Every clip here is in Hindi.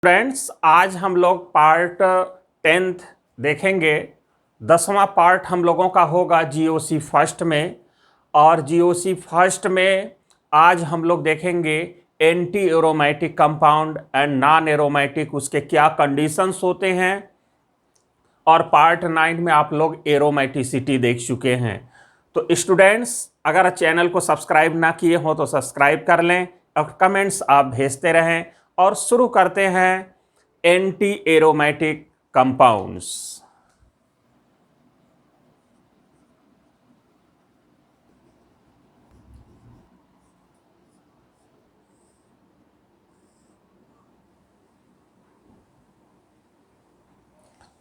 फ्रेंड्स, आज हम लोग पार्ट 10th देखेंगे। 10वां पार्ट हम लोगों का होगा जीओसी फर्स्ट में। और जीओसी फर्स्ट में आज हम लोग देखेंगे anti aromatic compound and non aromatic, उसके क्या कंडीशंस होते हैं। और पार्ट 9 में आप लोग एरोमेटिसिटी देख चुके हैं। तो स्टूडेंट्स, अगर चैनल को सब्सक्राइब ना किए हो तो सब्सक्राइब कर लें और कमेंट्स आप भेजते रहें। और शुरू करते हैं एंटी एरोमेटिक कंपाउंड्स।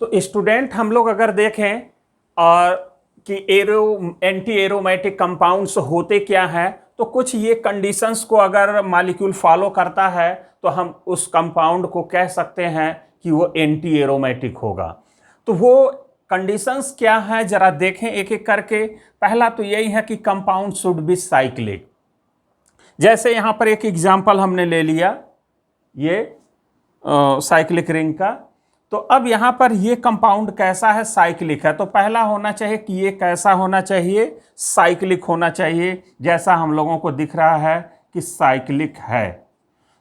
तो स्टूडेंट, हम लोग अगर देखें और कि एंटी एरोमेटिक कंपाउंड्स होते क्या है, तो कुछ ये कंडीशंस को अगर मॉलिक्यूल फॉलो करता है तो हम उस कंपाउंड को कह सकते हैं कि वो एंटी एरोमेटिक होगा। तो वो कंडीशंस क्या है जरा देखें एक एक करके। पहला तो यही है कि कंपाउंड शुड बी साइक्लिक। जैसे यहां पर एक एग्जांपल हमने ले लिया, ये साइक्लिक रिंग का। तो अब यहां पर ये कंपाउंड कैसा है, साइक्लिक है। तो पहला होना चाहिए कि ये कैसा होना चाहिए, साइक्लिक होना चाहिए, जैसा हम लोगों को दिख रहा है कि साइक्लिक है।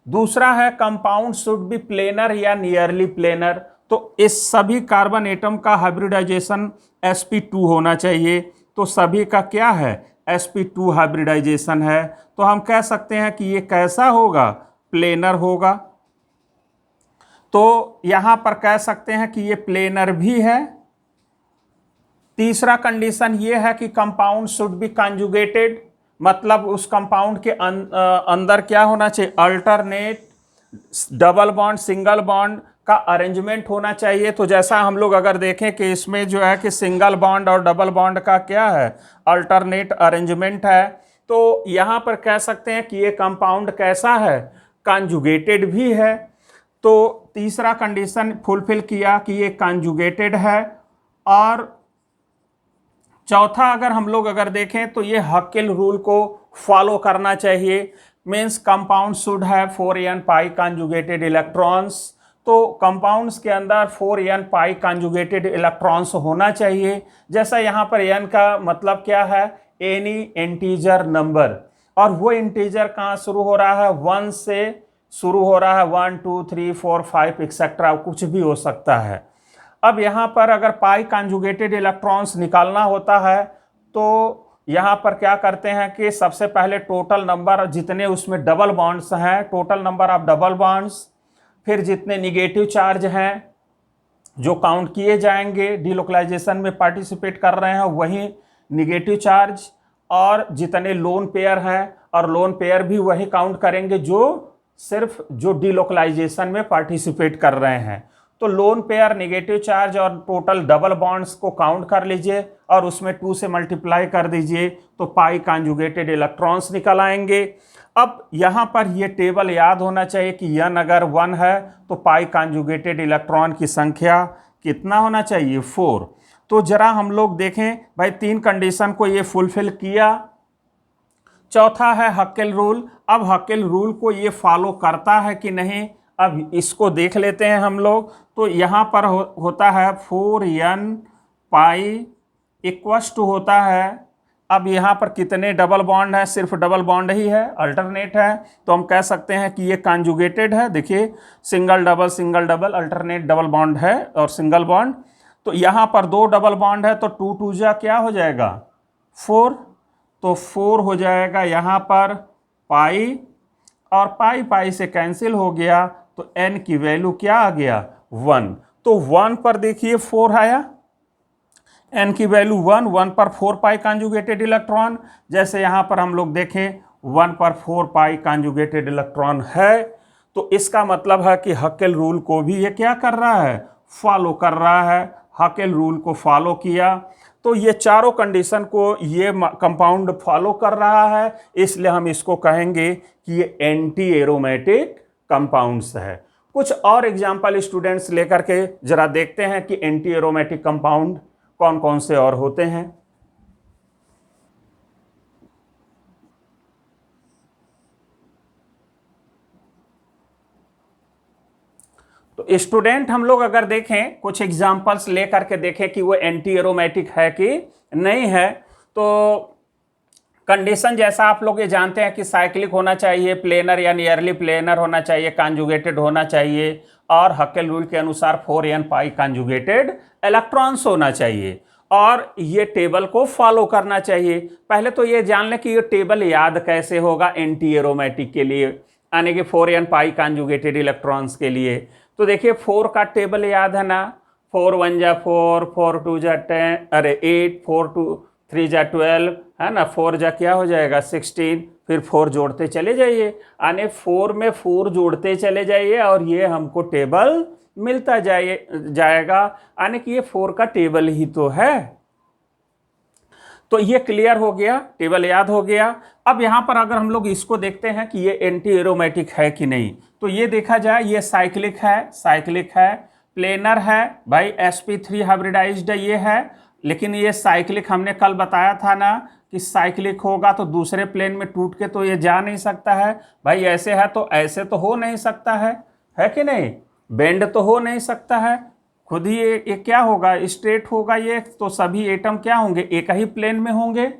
दूसरा है कंपाउंड शुड बी प्लेनर या नियरली प्लेनर। तो इस सभी कार्बन एटम का हाइब्रिडाइजेशन sp2 होना चाहिए। तो सभी का क्या है, sp2 हाइब्रिडाइजेशन है। तो हम कह सकते हैं कि ये कैसा होगा, प्लेनर होगा। तो यहां पर कह सकते हैं कि ये प्लेनर भी है। तीसरा कंडीशन ये है कि कंपाउंड शुड बी कंजुगेटेड, मतलब उस कंपाउंड के अंदर क्या होना चाहिए, alternate double bond single bond का अरेंजमेंट होना चाहिए। तो जैसा हम लोग अगर देखें कि इसमें जो है कि सिंगल बॉन्ड और डबल बॉन्ड का क्या है, अल्टरनेट अरेंजमेंट है। तो यहां पर कह सकते हैं कि ये कंपाउंड कैसा है, कंजुगेटेड भी है। तो तीसरा कंडीशन फुलफिल किया कि ये कंजुगेटेड है। और चौथा अगर हम लोग अगर देखें तो ये हकेल रूल को फॉलो करना चाहिए। Means compound should have 4n pi conjugated electrons. तो कंपाउंड्स के अंदर 4n पाई कंजुगेटेड इलेक्ट्रॉन्स होना चाहिए। जैसा यहाँ पर n का मतलब क्या है, एनी इंटीजर नंबर। और वो इंटीजर कहाँ शुरू हो रहा है, 1 से शुरू हो रहा है, 1 2 3 4 5 एक्सेट्रा, कुछ भी हो सकता है। अब यहां पर अगर पाई कंजुगेटेड इलेक्ट्रॉन्स निकालना होता है तो यहां पर क्या करते हैं कि सबसे पहले टोटल नंबर जितने उसमें डबल बॉन्ड्स हैं, total number of double bonds, फिर जितने निगेटिव चार्ज हैं जो काउंट किए जाएंगे, डीलोकलाइजेशन में पार्टिसिपेट कर रहे हैं वही निगेटिव चार्ज, और जितने लोन पेयर हैं और लोन पेयर भी वही काउंट करेंगे जो सिर्फ जो डीलोकलाइजेशन में पार्टिसिपेट कर रहे हैं। तो लोन पेयर, नेगेटिव चार्ज और टोटल डबल बॉन्ड्स को काउंट कर लीजिए और उसमें 2 से मल्टीप्लाई कर दीजिए तो पाई कंजुगेटेड इलेक्ट्रॉन्स निकल आएंगे। अब यहां पर ये टेबल याद होना चाहिए कि n अगर 1 है तो पाई कंजुगेटेड इलेक्ट्रॉन की संख्या कितना होना चाहिए, 4। तो जरा हम लोग देखें भाई, 3 कंडीशन को ये फुलफिल किया। चौथा है हकेल रूल। अब हकेल रूल को ये फॉलो करता है कि नहीं, अब इसको देख लेते हैं हम लोग। तो यहां पर होता है 4n पाई इक्वस टू होता है। अब यहां पर कितने डबल बॉन्ड है, सिर्फ डबल बॉन्ड ही है, अल्टरनेट है। तो हम कह सकते हैं कि ये कंजुगेटेड है। देखिए, single double alternate double bond है और सिंगल बॉन्ड। तो यहां पर 2 डबल बॉन्ड है तो 2 2 जा क्या हो जाएगा, 4। तो 4 हो जाएगा यहाँ पर पाई, और पाई पाई से कैंसिल हो गया तो n की वैल्यू क्या आ गया, 1। तो 1 पर देखिए 4 आया, n की वैल्यू 1, 1 पर 4 पाई कंजुगेटेड इलेक्ट्रॉन। जैसे यहाँ पर हम लोग देखें 1 पर 4 पाई कंजुगेटेड इलेक्ट्रॉन है। तो इसका मतलब है कि हकेल रूल को भी ये क्या कर रहा है, फॉलो कर रहा है। हकेल रूल को फॉलो किया तो ये चारों कंडीशन को ये कंपाउंड फॉलो कर रहा है, इसलिए हम इसको कहेंगे कि ये एंटी एरोमेटिक कंपाउंड्स है। कुछ और एग्जांपल स्टूडेंट्स लेकर के जरा देखते हैं कि एंटी एरोमेटिक कंपाउंड कौन कौन से और होते हैं। तो स्टूडेंट हम लोग अगर देखें कुछ एग्जांपल्स ले करके देखें कि वो एंटी एरोमेटिक है कि नहीं है, तो कंडीशन जैसा आप लोग ये जानते हैं कि साइक्लिक होना चाहिए, प्लेनर या नियरली प्लेनर होना चाहिए, कॉन्जुगेटेड होना चाहिए, और हकेल रूल के अनुसार 4n पाई कॉन्जुगेटेड इलेक्ट्रॉन्स होना चाहिए, और ये टेबल को फॉलो करना चाहिए। पहले तो ये जान लें कि ये टेबल याद कैसे होगा एंटी एरोमेटिक के लिए, यानी कि 4n पाई कॉन्जुगेटेड इलेक्ट्रॉन्स के लिए। तो देखिए 4 का टेबल याद है ना, 4 1 जा 4, 4 2 जा 10, अरे 8, 4 2 3 जा 12 है ना, 4 जा क्या हो जाएगा 16, फिर 4 जोड़ते चले जाइए, यानी 4 में 4 जोड़ते चले जाइए और ये हमको टेबल मिलता जाएगा, यानी कि ये 4 का टेबल ही तो है। तो ये क्लियर हो गया, टेबल याद हो गया। अब यहाँ पर अगर हम लोग इसको देखते हैं कि ये एंटी एरोमेटिक है कि नहीं, तो ये देखा जाए ये साइक्लिक है, प्लेनर है भाई, sp3 हाइब्रिडाइज्ड ये है, लेकिन ये साइक्लिक हमने कल बताया था ना कि साइक्लिक होगा तो दूसरे प्लेन में टूट के तो ये जा नहीं सकता है भाई, ऐसे है तो ऐसे तो हो नहीं सकता है कि नहीं, बेंड तो हो नहीं सकता है, खुद ही ये क्या होगा, स्ट्रेट होगा ये, तो सभी एटम क्या होंगे, एक ही प्लेन में होंगे।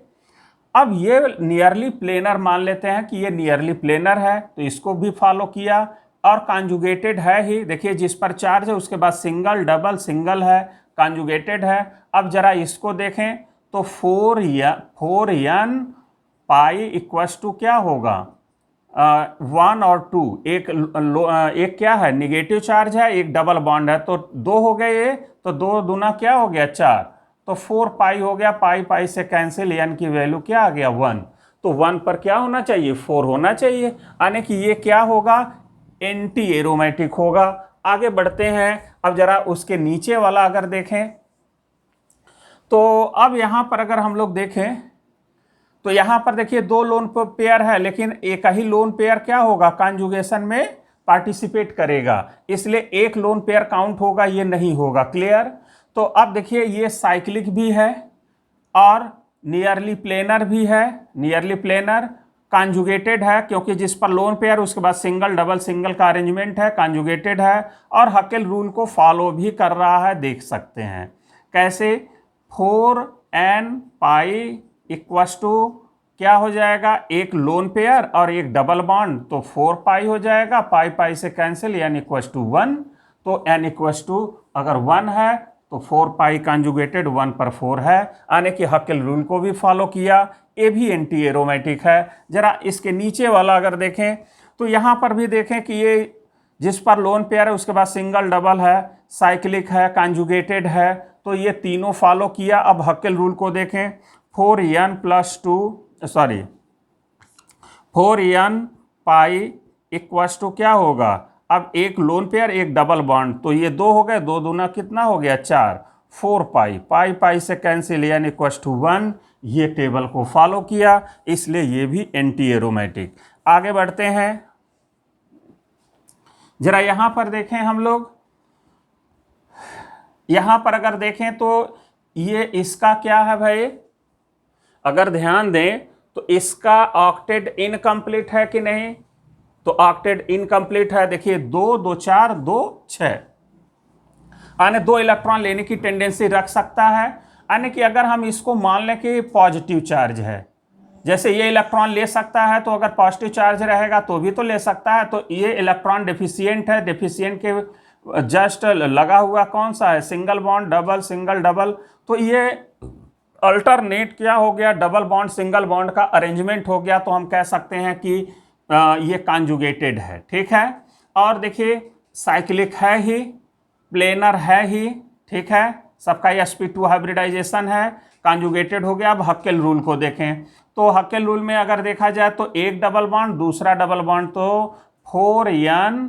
अब ये नियरली प्लेनर मान लेते हैं कि ये नियरली प्लेनर है, तो इसको भी फॉलो किया, और कॉन्जुगेटेड है ही, देखिए जिस पर चार्ज है उसके बाद सिंगल डबल सिंगल है, कॉन्जुगेटेड है। अब जरा इसको देखें तो 4n पाई इक्वल्स टू क्या होगा, 1 और 2, एक क्या है निगेटिव चार्ज है, एक डबल बॉन्ड है, तो 2 हो गए ये, तो 2 दूना क्या हो गया 4, तो 4 पाई हो गया, पाई पाई से कैंसिल, n की वैल्यू क्या आ गया 1, तो 1 पर क्या होना चाहिए 4 होना चाहिए, यानी कि ये क्या होगा एंटी एरोमेटिक होगा। आगे बढ़ते हैं, अब जरा उसके नीचे वाला अगर देखें, तो अब यहां पर अगर हम लोग देखें तो यहां पर देखिए 2 लोन पेयर है, लेकिन एक ही लोन पेयर क्या होगा कॉन्जुगेशन में पार्टिसिपेट करेगा, इसलिए एक लोन पेयर काउंट होगा, ये नहीं होगा, क्लियर। तो अब देखिए ये साइक्लिक भी है और नियरली प्लेनर भी है, नियरली प्लेनर कॉन्जुगेटेड है क्योंकि जिस पर लोन पेयर उसके बाद सिंगल डबल सिंगल का अरेंजमेंट है, कॉन्जुगेटेड है, और हकेल रूल को फॉलो भी कर रहा है, देख सकते हैं कैसे, 4n पाई इक्वस टू क्या हो जाएगा, एक लोन पेयर और एक डबल बॉन्ड, तो 4 पाई हो जाएगा, पाई पाई से कैंसिल, n इक्वस टू 1, तो n इक्वस टू अगर 1 है तो 4 पाई कॉन्जुगेटेड 1 पर 4 है, यानी कि हकेल रूल को भी फॉलो किया, ये भी एंटी एरोमेटिक है। जरा इसके नीचे वाला अगर देखें तो यहाँ पर भी देखें कि ये जिस पर लोन पेयर है उसके बाद सिंगल डबल है, साइक्लिक है, कॉन्जुगेटेड है, तो ये तीनों फॉलो किया। अब हकेल रूल को देखें, 4n पाई इक्वस टू क्या होगा, अब एक लोन पेयर एक डबल बॉन्ड, तो ये 2 हो गए, 2 दूना कितना हो गया 4, 4 पाई, पाई पाई से कैंसिल, n इक्वस टू 1, ये टेबल को फॉलो किया, इसलिए ये भी एंटी एरोमेटिक। आगे बढ़ते हैं, जरा यहां पर देखें हम लोग, यहां पर अगर देखें तो ये इसका क्या है भाई, अगर ध्यान दें तो इसका ऑक्टेट इनकम्प्लीट है कि नहीं, तो ऑक्टेट इनकम्प्लीट है, देखिए 2 2 4 2 6, यानी 2 इलेक्ट्रॉन लेने की टेंडेंसी रख सकता है, यानी कि अगर हम इसको मान लें कि पॉजिटिव चार्ज है, जैसे ये इलेक्ट्रॉन ले सकता है, तो अगर पॉजिटिव चार्ज रहेगा तो भी तो ले सकता है, तो ये इलेक्ट्रॉन डेफिशिएंट है, डेफिशिएंट के जस्ट लगा हुआ कौन सा है single bond double single double, तो ये अल्टरनेट क्या हो गया, डबल बॉन्ड सिंगल बॉन्ड का अरेंजमेंट हो गया, तो हम कह सकते हैं कि ये कॉन्जुगेटेड है, ठीक है। और देखिए साइक्लिक है ही, प्लेनर है ही, ठीक है, सबका sp2 हाइब्रिडाइजेशन है, कॉन्जुगेटेड हो गया। अब हकेल रूल को देखें तो हकेल रूल में अगर देखा जाए तो एक डबल बॉन्ड दूसरा डबल बॉन्ड, तो 4n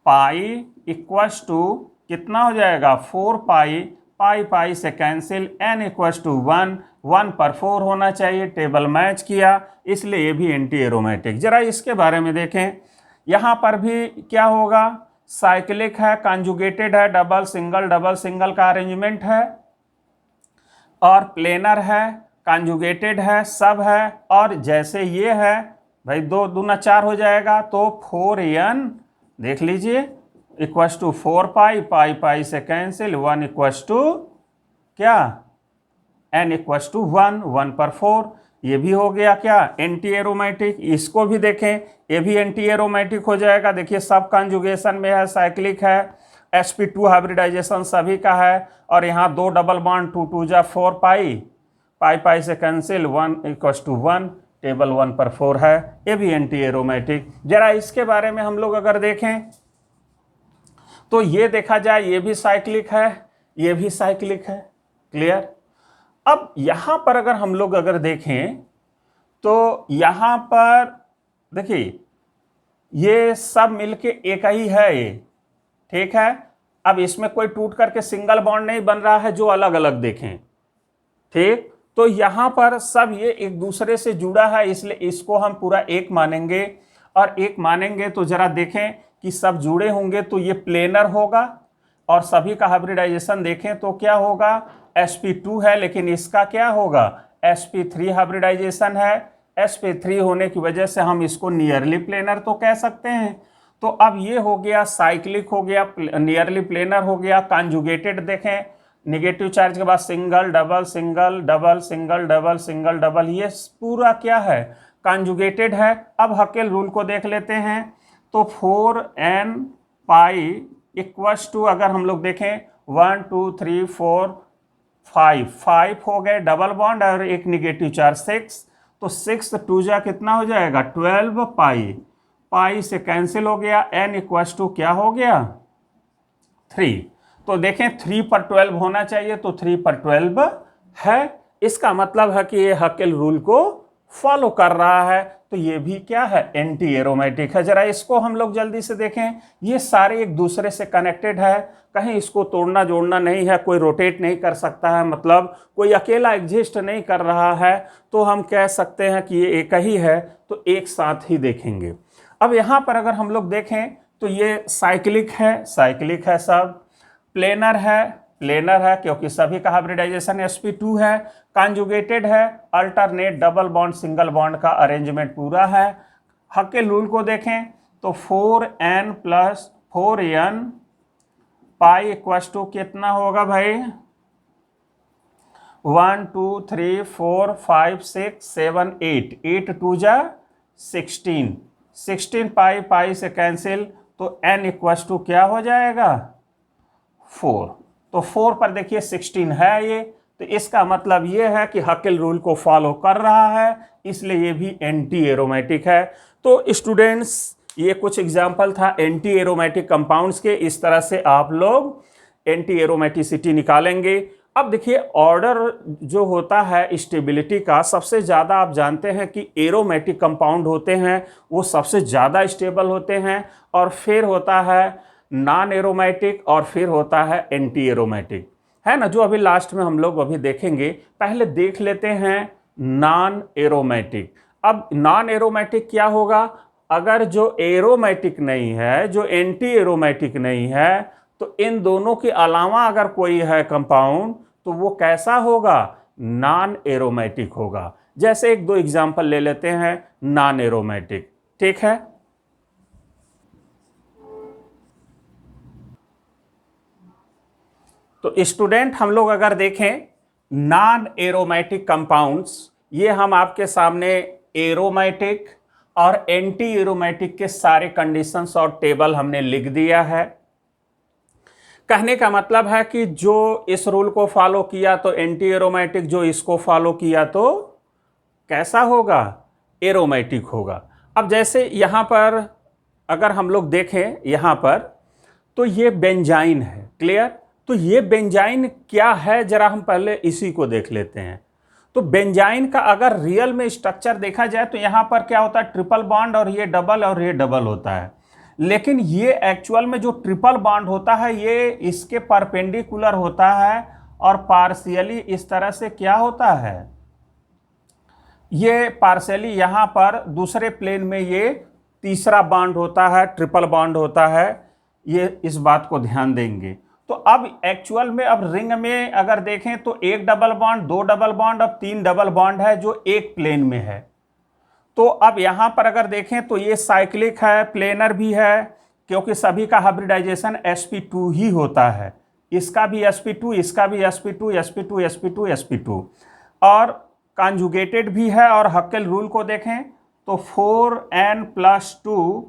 पाई इक्वस टू कितना हो जाएगा 4 पाई, पाई पाई से कैंसिल, n इक्वस टू 1, 1 पर 4 होना चाहिए, टेबल मैच किया, इसलिए ये भी एंटी एरोमेटिक। जरा इसके बारे में देखें, यहाँ पर भी क्या होगा, साइक्लिक है, कॉन्जुगेटेड है, डबल सिंगल का अरेंजमेंट है, और प्लेनर है, कॉन्जुगेटेड है, सब है, और जैसे ये है भाई 2 दूना 4 हो जाएगा, तो 4n देख लीजिए इक्वस टू 4 पाई, पाई पाई से कैंसिल, 1 इक्वस टू क्या, n इक्वस टू 1, 1 पर 4, ये भी हो गया क्या एंटी एरोमेटिक। इसको भी देखें, ये भी एंटी एरोमेटिक हो जाएगा। देखिए सब कंजुगेशन में है, साइक्लिक है, sp2 हाइब्रिडाइजेशन सभी का है, और यहाँ 2 डबल बॉन्ड, 2 2 जा 4 पाई, पाई पाई से कैंसिल, 1 इक्वस टू 1, टेबल 1 पर 4 है, ये भी एंटी एरोमेटिक। जरा इसके बारे में हम लोग अगर देखें तो ये देखा जाए, ये भी साइक्लिक है, ये भी साइक्लिक है। क्लियर। अब यहां पर अगर हम लोग अगर देखें तो यहां पर देखिए ये सब मिलके एक ही है ये, ठीक है। अब इसमें कोई टूट करके सिंगल बॉन्ड नहीं बन रहा है जो अलग अलग देखें, ठीक। तो यहां पर सब ये एक दूसरे से जुड़ा है, इसलिए इसको हम पूरा एक मानेंगे। और एक मानेंगे तो जरा देखें कि सब जुड़े होंगे तो ये प्लेनर होगा, और सभी का हाइब्रिडाइजेशन देखें तो क्या होगा, sp2 है, लेकिन इसका क्या होगा, sp3 हाइब्रिडाइजेशन है। sp3 होने की वजह से हम इसको नियरली प्लेनर तो कह सकते हैं। तो अब ये हो गया साइक्लिक, हो गया नियरली प्लेनर, हो गया कॉन्जुगेटेड। देखें नेगेटिव चार्ज के बाद single double single double single double single double, ये पूरा क्या है, कॉन्जुगेटेड है। अब हकेल रूल को देख लेते हैं तो 4n पाई इक्वस टू, अगर हम लोग देखें 1 2 3 4 5 हो गए डबल बॉन्ड और एक निगेटिव चार्ज 6, तो 6 2 जा कितना हो जाएगा 12 पाई, पाई से कैंसिल हो गया, n इक्वस टू क्या हो गया 3। तो देखें 3 पर 12 होना चाहिए, तो 3 पर 12 है। इसका मतलब है कि ये हकेल रूल को फॉलो कर रहा है। तो ये भी क्या है, एंटी एरोमेटिक है। जरा इसको हम लोग जल्दी से देखें, ये सारे एक दूसरे से कनेक्टेड है, कहीं इसको तोड़ना जोड़ना नहीं है, कोई रोटेट नहीं कर सकता है, मतलब कोई अकेला एग्जिस्ट नहीं कर रहा है। तो हम कह सकते हैं कि ये एक ही है, तो एक साथ ही देखेंगे। अब यहाँ पर अगर हम लोग देखें तो ये साइक्लिक है सब, प्लेनर है क्योंकि सभी का हाइब्रिडाइजेशन sp2 है, कॉन्जुगेटेड है, alternate double bond single bond का अरेंजमेंट पूरा है। हकेल रूल को देखें तो 4n plus 4n pi equals to कितना होगा भाई, 1 2 3 4 5 6 7 8, 8 2 जा 16, 16 पाई, पाई से कैंसिल, तो n इक्वस टू क्या हो जाएगा 4। तो 4 पर देखिए 16 है ये, तो इसका मतलब ये है कि हकेल रूल को फॉलो कर रहा है, इसलिए ये भी एंटी एरोमेटिक है। तो स्टूडेंट्स ये कुछ एग्जाम्पल था एंटी एरोमेटिक कंपाउंड्स के, इस तरह से आप लोग एंटी एरोमेटिसिटी निकालेंगे। अब देखिए ऑर्डर जो होता है स्टेबिलिटी का, सबसे ज़्यादा आप जानते हैं कि एरोमेटिक कंपाउंड होते हैं वो सबसे ज़्यादा स्टेबल होते हैं, और फिर होता है नॉन एरोमेटिक, और फिर होता है एंटी एरोमेटिक, है ना, जो अभी लास्ट में हम लोग अभी देखेंगे। पहले देख लेते हैं नॉन एरोमेटिक। अब नॉन एरोमेटिक क्या होगा, अगर जो एरोमेटिक नहीं है, जो एंटी एरोमेटिक नहीं है, तो इन दोनों के अलावा अगर कोई है कंपाउंड तो वो कैसा होगा, नॉन एरोमेटिक होगा। जैसे एक दो एग्जांपल ले लेते हैं नॉन एरोमेटिक, ठीक है। तो स्टूडेंट हम लोग अगर देखें नॉन एरोमेटिक कंपाउंड्स, ये हम आपके सामने एरोमेटिक और एंटी एरोमेटिक के सारे कंडीशंस और टेबल हमने लिख दिया है। कहने का मतलब है कि जो इस रूल को फॉलो किया तो एंटी एरोमेटिक, जो इसको फॉलो किया तो कैसा होगा, एरोमेटिक होगा। अब जैसे यहाँ पर अगर हम लोग देखें यहाँ पर, तो ये बेंजाइन है, क्लियर। तो ये बेंजाइन क्या है, जरा हम पहले इसी को देख लेते हैं। तो बेंजाइन का अगर रियल में स्ट्रक्चर देखा जाए तो यहाँ पर क्या होता है, ट्रिपल बॉन्ड, और ये डबल होता है। लेकिन ये एक्चुअल में जो ट्रिपल बॉन्ड होता है ये इसके परपेंडिकुलर होता है, और पार्शियली इस तरह से क्या होता है, ये पार्शियली यहाँ पर दूसरे प्लेन में ये तीसरा बॉन्ड होता है, ट्रिपल बॉन्ड होता है। ये इस बात को ध्यान देंगे। तो अब एक्चुअल में अब रिंग में अगर देखें तो एक डबल बॉन्ड, दो डबल बॉन्ड, अब तीन डबल बॉन्ड है जो एक प्लेन में है। तो अब यहाँ पर अगर देखें तो ये साइक्लिक है, प्लेनर भी है, क्योंकि सभी का हाइब्रिडाइजेशन sp2 ही होता है, इसका भी sp2, इसका भी sp2, sp2, sp2, sp2, और कॉन्जुगेटेड भी है। और हक्केल रूल को देखें तो 4n+2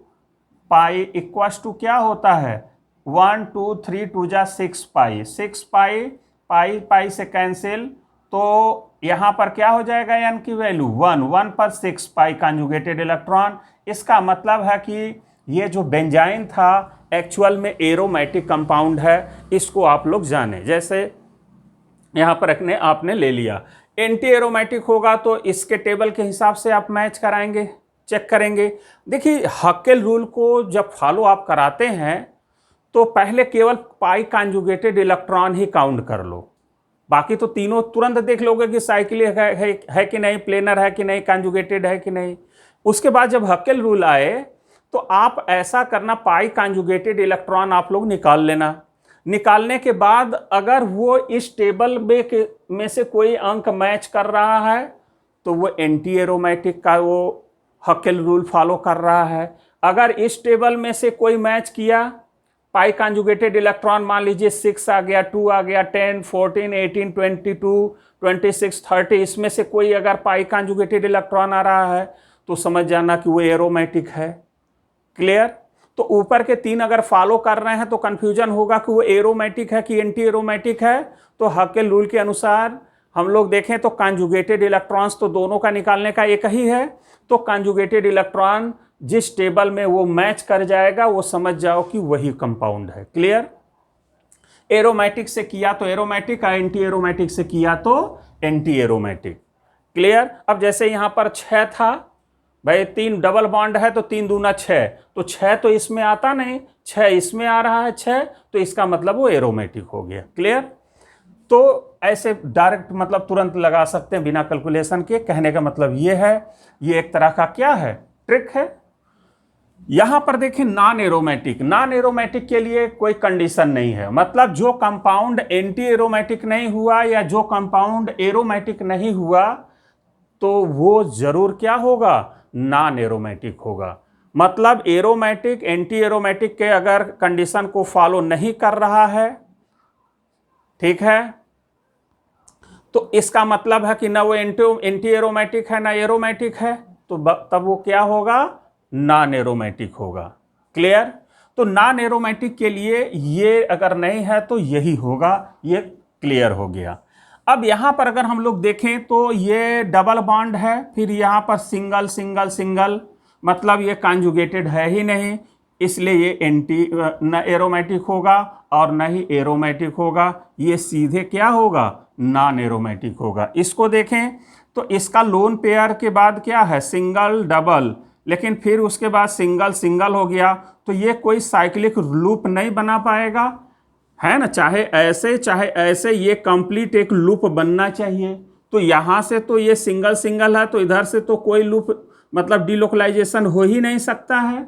पाई इक्वल्स टू क्या होता है, 1 2 3 2 जा 6 पाई, 6 पाई, पाई पाई से कैंसिल, तो यहाँ पर क्या हो जाएगा, n की वैल्यू 1, 1 पर 6 पाई कॉन्जुगेटेड इलेक्ट्रॉन। इसका मतलब है कि ये जो बेंजाइन था एक्चुअल में एरोमेटिक कंपाउंड है, इसको आप लोग जाने। जैसे यहाँ पर आपने ले लिया, एंटी एरोमेटिक होगा तो इसके टेबल के हिसाब से आप मैच कराएंगे, चेक करेंगे। देखिए हक्केल रूल को जब फॉलो आप कराते हैं तो पहले केवल पाई कॉन्जुगेटेड इलेक्ट्रॉन ही काउंट कर लो, बाकी तो तीनों तुरंत देख लोगे कि साइक्लिक है कि नहीं, प्लेनर है कि नहीं, कॉन्जुगेटेड है कि नहीं। उसके बाद जब हक्केल रूल आए तो आप ऐसा करना, पाई कॉन्जुगेटेड इलेक्ट्रॉन आप लोग निकाल लेना। निकालने के बाद अगर वो इस टेबल में से कोई अंक मैच कर रहा है तो वो एंटी एरोमेटिक का वो हक्केल रूल फॉलो कर रहा है। अगर इस टेबल में से कोई मैच किया, पाई कॉन्जुगेटेड इलेक्ट्रॉन मान लीजिए 6 आ गया, 2 आ गया, 10 14 18 22 26 30, इसमें से कोई अगर पाई कॉन्जुगेटेड इलेक्ट्रॉन आ रहा है तो समझ जाना कि वो एरोमेटिक है। क्लियर? तो ऊपर के 3 अगर फॉलो कर रहे हैं तो कंफ्यूजन होगा कि वो एरोमेटिक है कि एंटी एरोमेटिक है। तो हक्केल रूल के अनुसार हम लोग देखें तो कॉन्जुगेटेड इलेक्ट्रॉन्स तो दोनों का निकालने का एक ही है, तो कॉन्जुगेटेड इलेक्ट्रॉन जिस टेबल में वो मैच कर जाएगा वो समझ जाओ कि वही कंपाउंड है। क्लियर? एरोमेटिक से किया तो एरोमेटिक, एंटी एरोमेटिक से किया तो एंटी एरोमेटिक। क्लियर? अब जैसे यहां पर 6 था भाई, 3 डबल बॉन्ड है तो 3 दूना 6, तो 6 तो इसमें आता नहीं, 6 इसमें आ रहा है 6, तो इसका मतलब वो एरोमेटिक हो गया। क्लियर? तो ऐसे डायरेक्ट मतलब तुरंत लगा सकते हैं बिना कैलकुलेशन के। कहने का मतलब ये है, ये एक तरह का क्या है, ट्रिक है। यहां पर देखें नॉन एरोमेटिक, नॉन एरोमेटिक के लिए कोई कंडीशन नहीं है, मतलब जो कंपाउंड एंटी एरोमेटिक नहीं हुआ या जो कंपाउंड एरोमेटिक नहीं हुआ तो वो जरूर क्या होगा, नॉन एरोमेटिक होगा। मतलब एरोमेटिक एंटी एरोमेटिक के अगर कंडीशन को फॉलो नहीं कर रहा है, ठीक है, तो इसका मतलब है कि ना वो एंटी एरोमेटिक है ना एरोमेटिक है, तो तब वो क्या होगा, नॉन एरोमेटिक होगा। क्लियर? तो नॉन एरोमेटिक के लिए ये अगर नहीं है तो यही होगा, ये क्लियर हो गया। अब यहां पर अगर हम लोग देखें तो ये डबल बॉन्ड है, फिर यहां पर सिंगल सिंगल सिंगल, मतलब ये कॉन्जुगेटेड है ही नहीं, इसलिए ये एंटी न एरोमेटिक होगा और न ही एरोमेटिक होगा, ये सीधे क्या होगा, नॉन एरोमेटिक होगा। इसको देखें तो इसका लोन पेयर के बाद क्या है, सिंगल डबल, लेकिन फिर उसके बाद सिंगल सिंगल हो गया, तो ये कोई साइक्लिक लूप नहीं बना पाएगा, है ना, चाहे ऐसे ये कंप्लीट एक लूप बनना चाहिए। तो यहाँ से तो ये सिंगल सिंगल है, तो इधर से तो कोई लूप मतलब डिलोकलाइजेशन हो ही नहीं सकता है,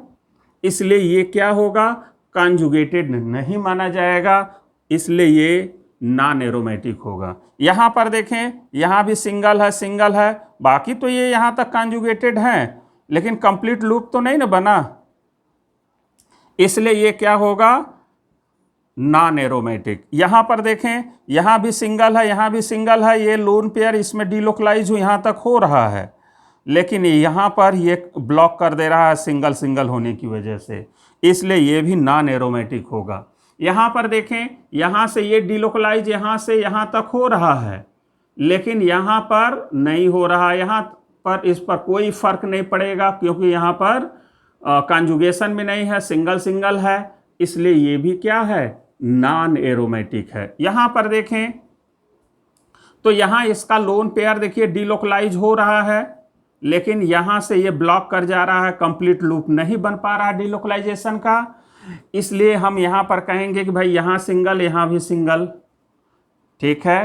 इसलिए ये क्या होगा, कॉन्जुगेटेड नहीं माना जाएगा, इसलिए ये नॉन एरोमेटिक होगा। यहाँ पर देखें, यहाँ भी सिंगल है, बाकी तो ये यहाँ तक कॉन्जुगेटेड हैं, लेकिन कंप्लीट लूप तो नहीं ना बना, इसलिए ये क्या होगा, नॉन एरोमेटिक। यहां पर देखें, यहां भी सिंगल है, यहां भी सिंगल है, ये लोन पेयर इसमें डिलोकलाइज यहां तक हो रहा है, लेकिन यहां पर ये ब्लॉक कर दे रहा है सिंगल सिंगल होने की वजह से, इसलिए ये भी नॉन एरोमेटिक होगा। यहां पर देखें, यहां से ये डिलोकलाइज यहां से यहां तक हो रहा है, लेकिन यहां पर नहीं हो रहा, यहां पर इस पर कोई फर्क नहीं पड़ेगा क्योंकि यहां पर कॉन्जुगेशन भी नहीं है, सिंगल सिंगल है, इसलिए ये भी क्या है, नॉन एरोमेटिक है। यहां पर देखें तो यहां इसका लोन पेयर देखिए डिलोकलाइज हो रहा है, लेकिन यहां से ये ब्लॉक कर जा रहा है, कंप्लीट लूप नहीं बन पा रहा डिलोकलाइजेशन का, इसलिए हम यहां पर कहेंगे कि भाई यहां सिंगल, यहां भी सिंगल, ठीक है।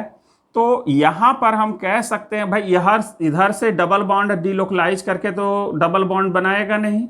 तो यहां पर हम कह सकते हैं भाई इधर से डबल बॉन्ड डिलोकलाइज करके तो डबल बॉन्ड बनाएगा नहीं,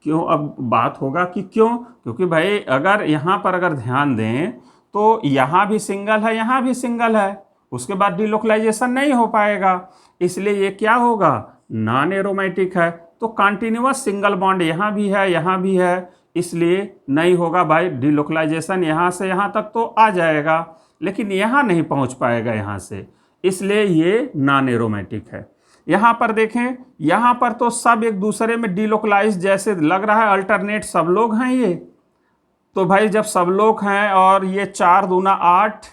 क्यों, अब बात होगा कि क्यों, क्योंकि भाई अगर यहाँ पर अगर ध्यान दें तो यहाँ भी सिंगल है, यहाँ भी सिंगल है, उसके बाद डिलोकलाइजेशन नहीं हो पाएगा, इसलिए ये क्या होगा, नॉन एरोमेटिक है। तो कॉन्टिन्यूअस सिंगल बॉन्ड यहाँ भी है, यहाँ भी है, इसलिए नहीं होगा भाई, डिलोकलाइजेशन यहाँ से यहाँ तक तो आ जाएगा लेकिन यहाँ नहीं पहुँच पाएगा यहाँ से, इसलिए ये नॉन एरोमेटिक है। यहाँ पर देखें, यहाँ पर तो सब एक दूसरे में डिलोकलाइज जैसे लग रहा है, अल्टरनेट सब लोग हैं ये। तो भाई जब सब लोग हैं और ये 4 दूना 8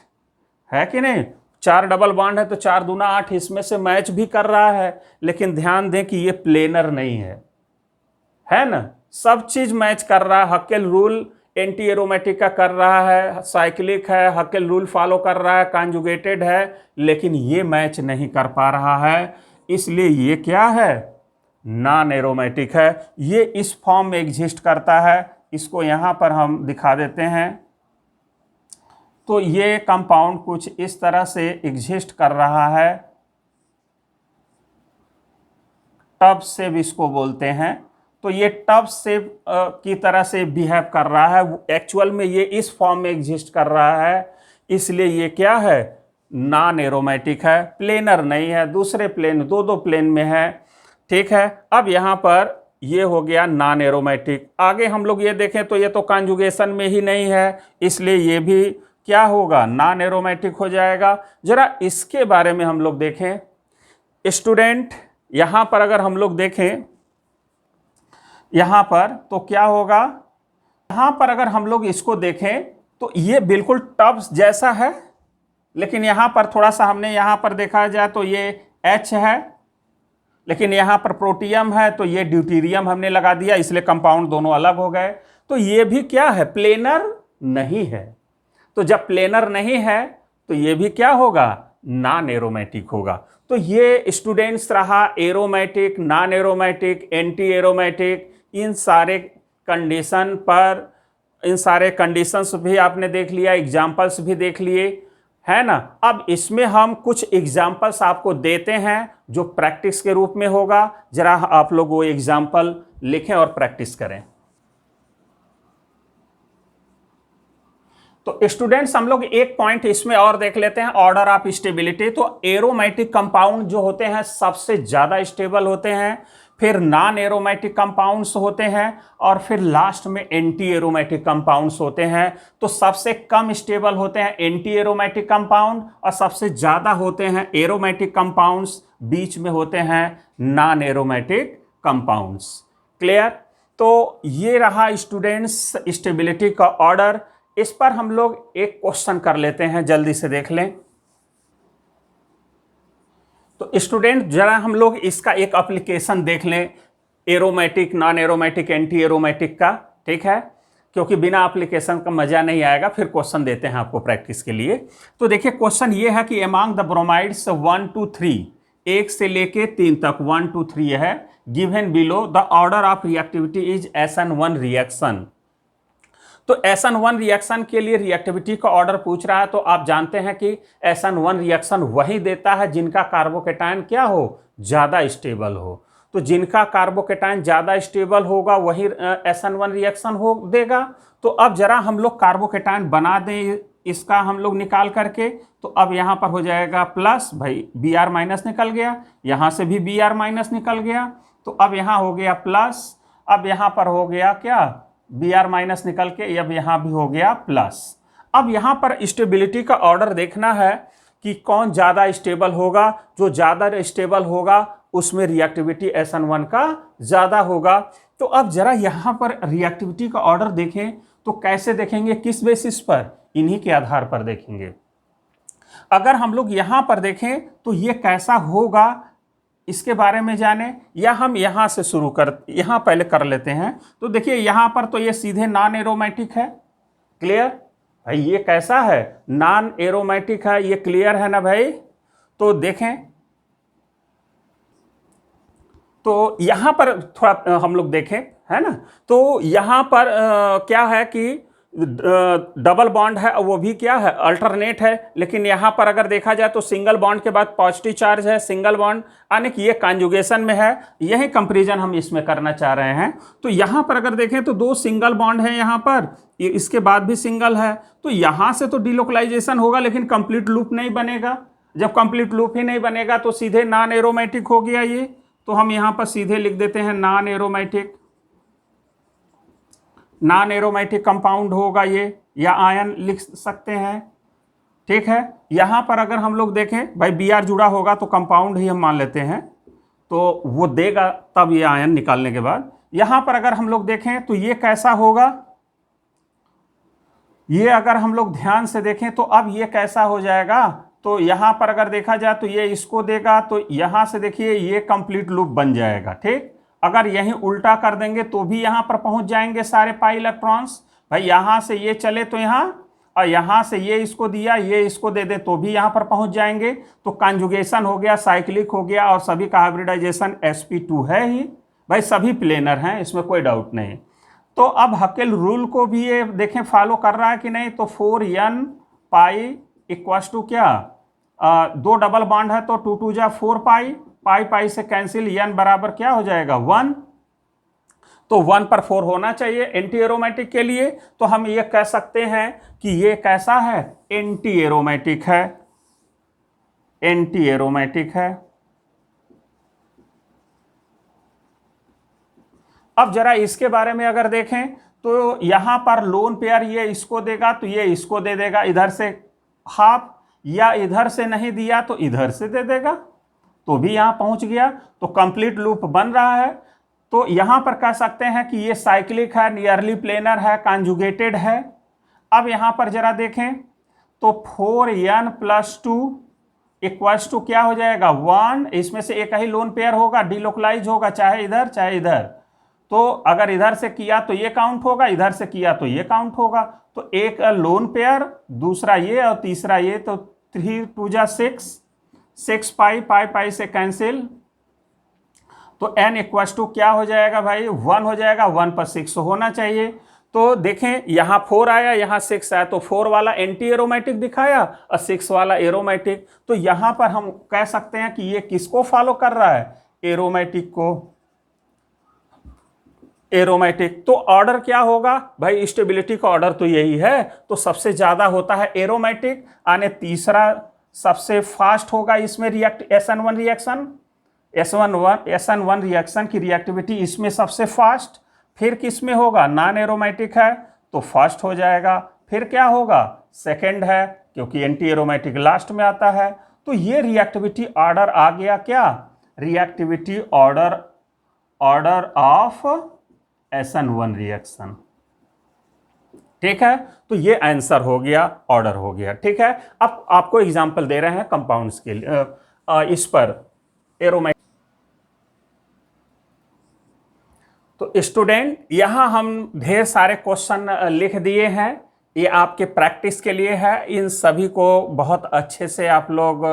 है कि नहीं, 4 डबल बॉन्ड है तो 4 दूना 8 इसमें से मैच भी कर रहा है, लेकिन ध्यान दें कि ये प्लेनर नहीं है ना, सब चीज मैच कर रहा है। हकेल रूल एंटी एरोमेटिक का कर रहा है, साइक्लिक है, हकेल रूल फॉलो कर रहा है, कॉन्जुगेटेड है, लेकिन ये मैच नहीं कर पा रहा है, इसलिए ये क्या है, नॉन एरोमेटिक है। ये इस फॉर्म में एग्जिस्ट करता है, इसको यहां पर हम दिखा देते हैं। तो ये कंपाउंड कुछ इस तरह से एग्जिस्ट कर रहा है, टब शेप इसको बोलते हैं। तो ये टब शेप की तरह से बिहेव कर रहा है, एक्चुअल में ये इस फॉर्म में एग्जिस्ट कर रहा है, इसलिए ये क्या है, नॉन एरोमेटिक है, प्लेनर नहीं है, दूसरे प्लेन, दो प्लेन में है, ठीक है। अब यहाँ पर ये हो गया नॉन एरोमेटिक। आगे हम लोग ये देखें तो ये तो कॉन्जुगेशन में ही नहीं है, इसलिए ये भी क्या होगा, नॉन एरोमेटिक हो जाएगा। जरा इसके बारे में हम लोग देखें स्टूडेंट, यहाँ पर अगर हम लोग देखें यहाँ पर तो क्या होगा, यहाँ पर अगर हम लोग इसको देखें तो ये बिल्कुल टब जैसा है, लेकिन यहाँ पर थोड़ा सा हमने यहाँ पर देखा जाए तो ये H है, लेकिन यहाँ पर प्रोटियम है तो ये ड्यूटीरियम हमने लगा दिया, इसलिए कंपाउंड दोनों अलग हो गए। तो ये भी क्या है, प्लेनर नहीं है। तो जब प्लेनर नहीं है तो ये भी क्या होगा, नॉन एरोमेटिक होगा। तो ये स्टूडेंट्स रहा aromatic, non aromatic, anti aromatic, इन सारे कंडीशन पर, इन सारे कंडीशंस भी आपने देख लिया, एग्जाम्पल्स भी देख लिए, है ना। अब इसमें हम कुछ एग्जाम्पल्स आपको देते हैं जो प्रैक्टिस के रूप में होगा। जरा आप लोग वो एग्जाम्पल लिखें और प्रैक्टिस करें। तो स्टूडेंट्स हम लोग एक पॉइंट इसमें और देख लेते हैं, ऑर्डर ऑफ स्टेबिलिटी। तो एरोमेटिक कंपाउंड जो होते हैं सबसे ज्यादा स्टेबल होते हैं, फिर नॉन एरोमेटिक कंपाउंड्स होते हैं, और फिर लास्ट में एंटी एरोमेटिक कंपाउंड्स होते हैं। तो सबसे कम स्टेबल होते हैं एंटी एरोमेटिक कंपाउंड, और सबसे ज्यादा होते हैं एरोमेटिक कंपाउंड्स, बीच में होते हैं नॉन एरोमेटिक कंपाउंड्स। क्लियर। तो ये रहा स्टूडेंट्स स्टेबिलिटी का ऑर्डर। इस पर हम लोग एक क्वेश्चन कर लेते हैं, जल्दी से देख लें। तो स्टूडेंट जरा हम लोग इसका एक एप्लीकेशन देख लें, aromatic, non aromatic, anti aromatic का, ठीक है, क्योंकि बिना एप्लीकेशन का मजा नहीं आएगा। फिर क्वेश्चन देते हैं आपको प्रैक्टिस के लिए। तो देखिए क्वेश्चन ये है कि अमॉन्ग द ब्रोमाइड्स 1 to 3, 1 से लेके 3 तक, 1 to 3 है, given below the order of reactivity is SN1 reaction. तो SN1 रिएक्शन के लिए रिएक्टिविटी का ऑर्डर पूछ रहा है। तो आप जानते हैं कि SN1 रिएक्शन वही देता है जिनका कार्बोकेटायन क्या हो, ज़्यादा स्टेबल हो। तो जिनका कार्बोकेटायन ज़्यादा स्टेबल होगा वही SN1 रिएक्शन हो देगा। तो अब जरा हम लोग कार्बोकेटायन बना दें इसका हम लोग निकाल करके। तो अब यहाँ पर हो जाएगा प्लस, भाई Br माइनस निकल गया, यहाँ से भी Br माइनस निकल गया, तो अब यहाँ हो गया प्लस, अब यहाँ पर हो गया क्या, Br माइनस निकल के अब यहाँ भी हो गया प्लस। अब यहाँ पर स्टेबिलिटी का ऑर्डर देखना है कि कौन ज़्यादा स्टेबल होगा। जो ज़्यादा स्टेबल होगा उसमें रिएक्टिविटी SN1 का ज़्यादा होगा। तो अब जरा यहाँ पर रिएक्टिविटी का ऑर्डर देखें तो कैसे देखेंगे, किस बेसिस पर, इन्हीं के आधार पर देखेंगे। अगर हम लोग यहाँ पर देखें तो ये कैसा होगा इसके बारे में जाने, या हम यहाँ से शुरू कर, यहाँ पहले कर लेते हैं। तो देखिए यहाँ पर तो ये सीधे नॉन एरोमेटिक है। क्लियर भाई, ये कैसा है, नॉन एरोमेटिक है, ये क्लियर है ना भाई। तो देखें तो यहाँ पर थोड़ा हम लोग देखें, है ना। तो यहाँ पर क्या है कि डबल बॉन्ड है, वो भी क्या है, अल्टरनेट है। लेकिन यहाँ पर अगर देखा जाए तो सिंगल बॉन्ड के बाद पॉजिटिव चार्ज है, सिंगल बॉन्ड, यानी कि ये कॉन्जुगेशन में है। यही कंपैरिजन हम इसमें करना चाह रहे हैं। तो यहाँ पर अगर देखें तो 2 सिंगल बॉन्ड है यहाँ पर, इसके बाद भी सिंगल है। तो यहाँ से तो डिलोकलाइजेशन होगा, लेकिन कंप्लीट लूप नहीं बनेगा। जब कंप्लीट लूप ही नहीं बनेगा तो सीधे नॉन एरोमेटिक हो गया ये। तो हम यहाँ पर सीधे लिख देते हैं non aromatic. Non aromatic compound होगा ये, या आयन लिख सकते हैं। ठीक है, यहाँ पर अगर हम लोग देखें भाई Br जुड़ा होगा तो कंपाउंड ही हम मान लेते हैं, तो वो देगा तब ये आयन निकालने के बाद। यहाँ पर अगर हम लोग देखें तो ये कैसा होगा, ये अगर हम लोग ध्यान से देखें तो अब ये कैसा हो जाएगा, तो यहाँ पर अगर देखा जाए तो ये इसको देगा, तो यहाँ से देखिए ये कंप्लीट लूप बन जाएगा। ठीक, अगर यहीं उल्टा कर देंगे तो भी यहाँ पर पहुँच जाएंगे सारे पाई इलेक्ट्रॉन्स। भाई यहाँ से ये चले तो यहाँ, और यहाँ से ये इसको दिया, ये इसको दे दे तो भी यहाँ पर पहुँच जाएंगे। तो कॉन्जुगेशन हो गया, साइक्लिक हो गया, और सभी का हाइब्रिडाइजेशन sp2 है ही। भाई सभी प्लेनर हैं, इसमें कोई डाउट नहीं। तो अब हकेल रूल को भी ये देखें फॉलो कर रहा है कि नहीं। तो 4n पाई इक्वल्स टू क्या, दो डबल बॉन्ड है तो 2 2 जा 4 पाई, पाई पाई से कैंसिल, n बराबर क्या हो जाएगा 1। तो 1 पर 4 होना चाहिए एंटी एरोमेटिक के लिए। तो हम ये कह सकते हैं कि ये कैसा है, एंटी एरोमेटिक है, एंटी एरोमेटिक है। अब जरा इसके बारे में अगर देखें तो यहां पर लोन पेयर ये इसको देगा तो ये इसको दे देगा इधर से हाफ, या इधर से नहीं दिया तो इधर से दे देगा, तो भी यहां पहुंच गया। तो कंप्लीट लूप बन रहा है। तो यहां पर कह सकते हैं कि ये साइक्लिक है, नियरली प्लेनर है, कॉन्जुगेटेड है। अब यहां पर जरा देखें तो 4n + 2 इक्वल्स टू क्या हो जाएगा 1। इसमें से एक ही लोन पेयर होगा, डिलोकलाइज होगा, चाहे इधर चाहे इधर। तो अगर इधर से किया तो ये काउंट होगा, इधर से किया तो ये काउंट होगा। तो एक लोन पेयर, दूसरा ये और तीसरा ये, तो 3 2 जा 6, 6 पाई, पाई पाई से कैंसिल। तो n इक्वल्स टू क्या हो जाएगा भाई 1 हो जाएगा, 1 पर 6 होना चाहिए। तो देखें यहाँ 4 आया, यहाँ 6 आया, तो 4 वाला एंटी एरोमेटिक दिखाया और 6 वाला एरोमेटिक। तो यहाँ पर हम कह सकते हैं कि ये किसको फॉलो कर रहा है, एरोमेटिक को, एरोमेटिक। तो ऑर्डर क्या होगा भाई, स्टेबिलिटी का ऑर्डर तो यही है। तो सबसे ज्यादा होता है एरोमेटिक, आने तीसरा सबसे फास्ट होगा इसमें SN1 रिएक्शन, SN1 रिएक्शन की रिएक्टिविटी इसमें सबसे फास्ट। फिर किस में होगा, नॉन एरोमेटिक है तो फास्ट हो जाएगा। फिर क्या होगा, सेकंड है क्योंकि एंटी एरोमेटिक लास्ट में आता है। तो ये रिएक्टिविटी ऑर्डर आ गया क्या, reactivity order of SN1 reaction. ठीक है, तो ये आंसर हो गया, ऑर्डर हो गया। ठीक है, अब आपको एग्जांपल दे रहे हैं कंपाउंड्स के लिए इस पर एरोमेटिक। तो स्टूडेंट यहां हम ढेर सारे क्वेश्चन लिख दिए हैं, ये आपके प्रैक्टिस के लिए है। इन सभी को बहुत अच्छे से आप लोग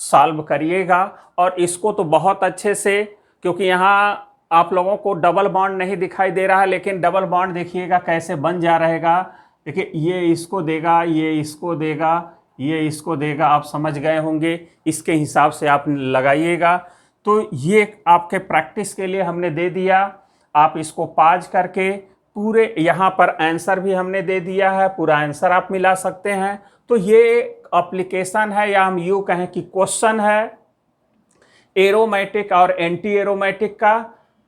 सॉल्व करिएगा, और इसको तो बहुत अच्छे से, क्योंकि यहाँ आप लोगों को डबल बॉन्ड नहीं दिखाई दे रहा है, लेकिन डबल बॉन्ड देखिएगा कैसे बन जा रहेगा। देखिए ये इसको देगा, ये इसको देगा, ये इसको देगा, आप समझ गए होंगे। इसके हिसाब से आप लगाइएगा। तो ये आपके प्रैक्टिस के लिए हमने दे दिया, आप इसको पॉज करके पूरे यहाँ पर आंसर भी हमने दे दिया है, पूरा आंसर आप मिला सकते हैं। तो ये एप्लीकेशन है, या हम यूँ कहें कि क्वेश्चन है एरोमेटिक और एंटी एरोमेटिक का।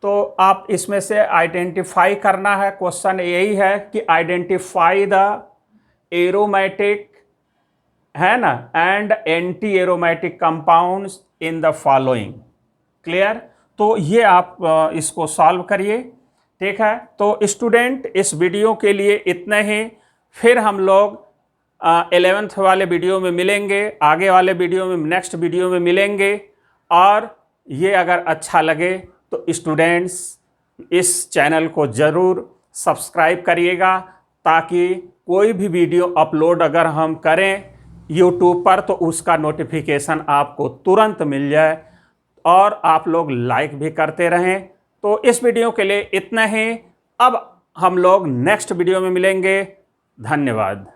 तो आप इसमें से आइडेंटिफाई करना है, क्वेश्चन यही है कि आइडेंटिफाई द एरोमेटिक, है ना, and anti aromatic compounds in the following. Clear, तो ये आप इसको सॉल्व करिए। ठीक है, तो स्टूडेंट इस वीडियो के लिए इतना ही। फिर हम लोग 11th वाले वीडियो में मिलेंगे, आगे वाले वीडियो में, नेक्स्ट वीडियो में मिलेंगे। और ये अगर अच्छा लगे तो स्टूडेंट्स इस चैनल को ज़रूर सब्सक्राइब करिएगा, ताकि कोई भी वीडियो अपलोड अगर हम करें यूट्यूब पर तो उसका नोटिफिकेशन आपको तुरंत मिल जाए, और आप लोग लाइक भी करते रहें। तो इस वीडियो के लिए इतना ही। अब हम लोग नेक्स्ट वीडियो में मिलेंगे। धन्यवाद।